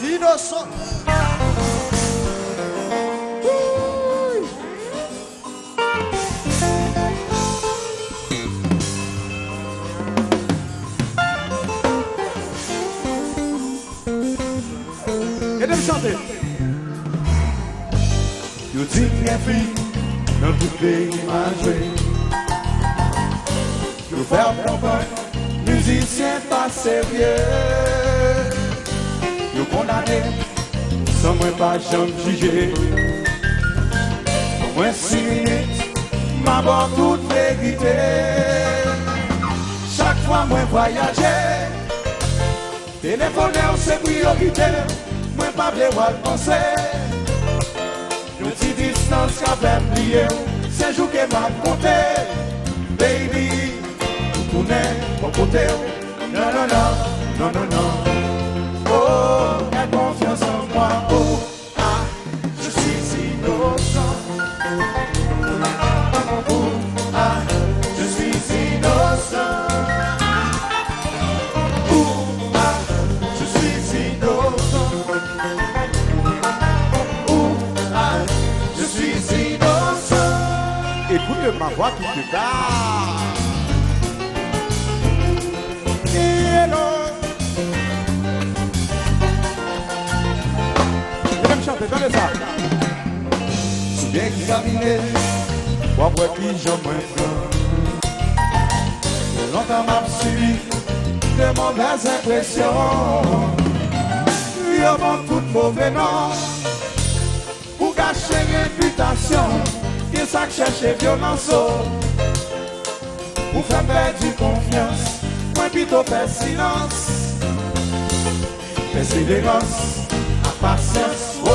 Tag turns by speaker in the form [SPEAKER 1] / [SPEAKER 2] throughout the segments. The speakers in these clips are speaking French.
[SPEAKER 1] Innocent. Et de me chanter.
[SPEAKER 2] You think every dans tout pays m'a joué. You faire comprendre, musicien pas sérieux. You condamné, sans moi pas jamais jugé. Moins 6 minutes, m'a bon toute vérité. Chaque fois moi voyager, téléphoner c'est priorité. Moi pas vouloir penser. Une petite distance qu'a fait oublier, c'est jour que m'a compté. Baby, tu connais mon côté. Non, non, non, non, non, non. Oh, aie confiance en moi. Oh, ah, je suis innocent. Oh, ah, je suis innocent. Oh, ah, je suis innocent.
[SPEAKER 1] Écoute ma voix qui te garde. Hello. Je vais me chanter, donnez ça.
[SPEAKER 2] Bien examiné, pour voir qui j'en moins prend. Longtemps m'a suivi de mauvaises impressions. Y'a bon tout mauvais nom pour cacher réputation. Qui ça cherche violence pour faire perdre confiance. Moi plutôt faire silence. Persévérance, patience. Oh,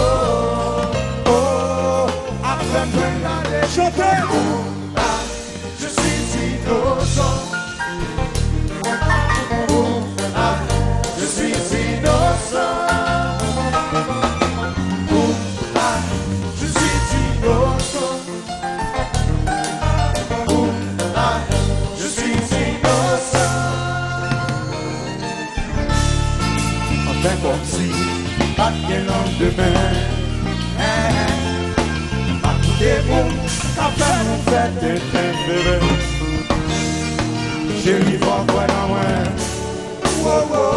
[SPEAKER 2] oh, après me regarder chanter. Oh, ah, je suis innocent. Oh, ah, je suis innocent. Oh, ah, je suis innocent. Comme si pas de lendemain. Pas tout est bon, après nous faites un bébé. Chérie, faut voir dans moi. Wow, wow.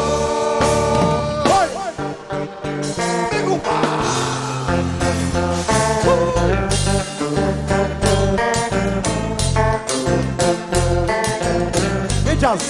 [SPEAKER 1] Et jazz.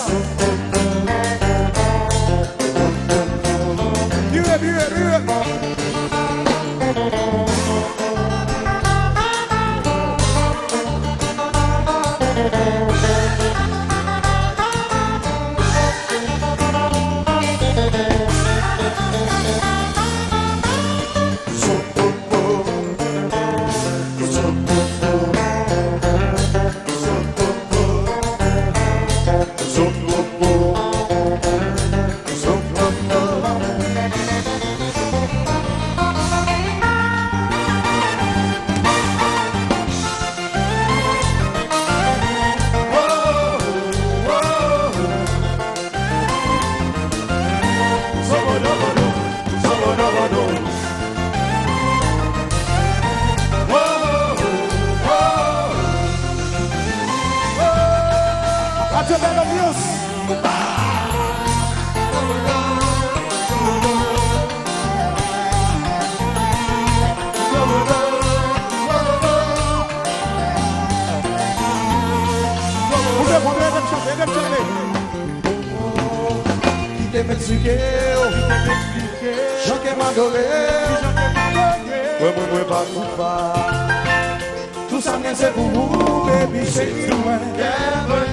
[SPEAKER 2] Tout ça c'est pour vous, baby, c'est moi.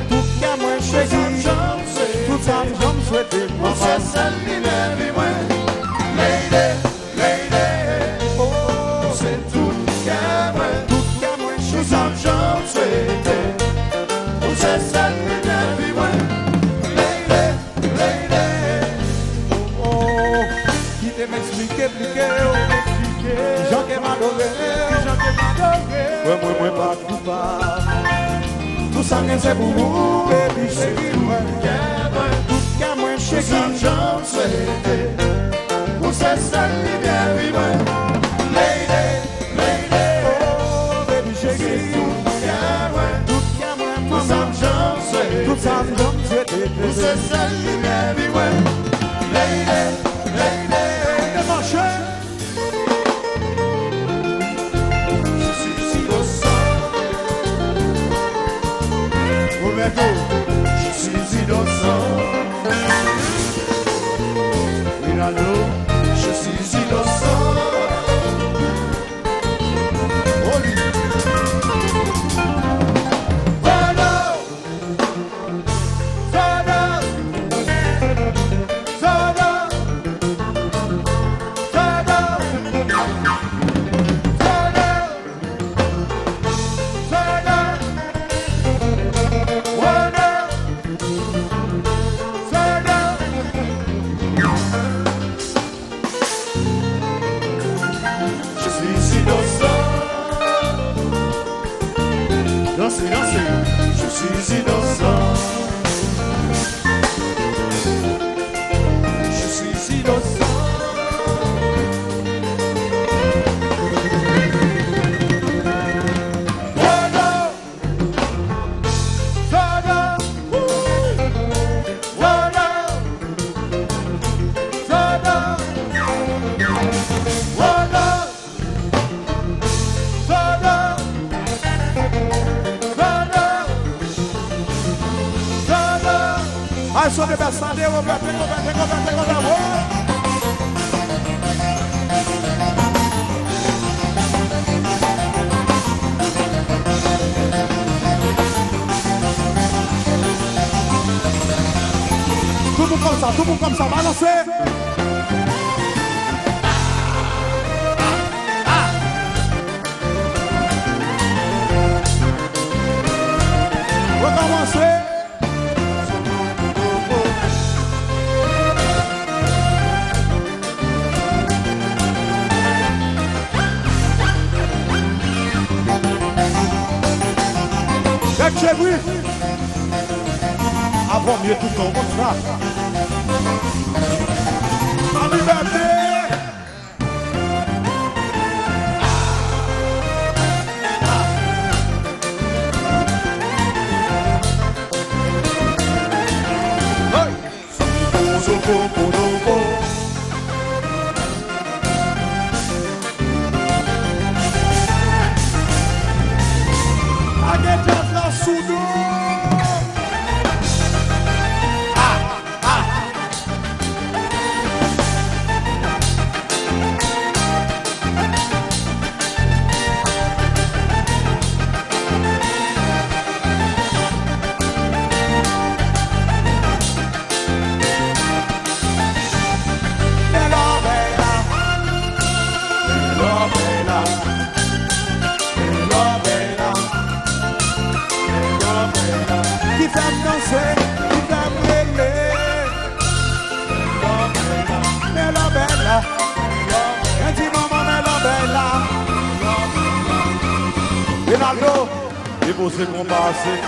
[SPEAKER 2] Tout ça moi choisi, tout ça j'aime souhaiter. C'est celle qui m'aime moi. Lady, lady, oh, c'est tout moi choisi, tout ça j'aime souhaiter. C'est celle qui m'aime moi. Lady, lady, oh, qui te m'explique, Jean qui m'a donné. Ouais, moi, pas coupable. Tout ça, c'est pour vous, baby, c'est moi. Tout cas, moi, je suis j'en souhaite. Pour ça, c'est ça qui vient vivre. Lady, lady, oh baby chérie, tout ça me chance, tout ça me chance, c'est ça qui vient vivre. Lady, lady, mon cher. Je suis si innocent. Roberto, je suis innocent. Milano, je suis innocent. Oh lui. Voilà. Voilà. Voilà. Voilà. Je suis innocent. Dansez, dansez. Je suis innocent. Je suis innocent. Voilà. Voilà. Voilà. Voilà. Voilà. Voilà. Voilà. Voilà.
[SPEAKER 1] Aí sobre a Bessandeira, vou bater. Tout le monde comme ça, balancez. Recommencer. Chez vous, avant mieux tout le monde, ça. Happy birthday! Hey! I get just lost sudo. Qui fait me danser, qui fait me brûler. Mais la bella, un petit maman, mais la bella. Ronaldo, il faut se compasser.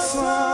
[SPEAKER 2] sang.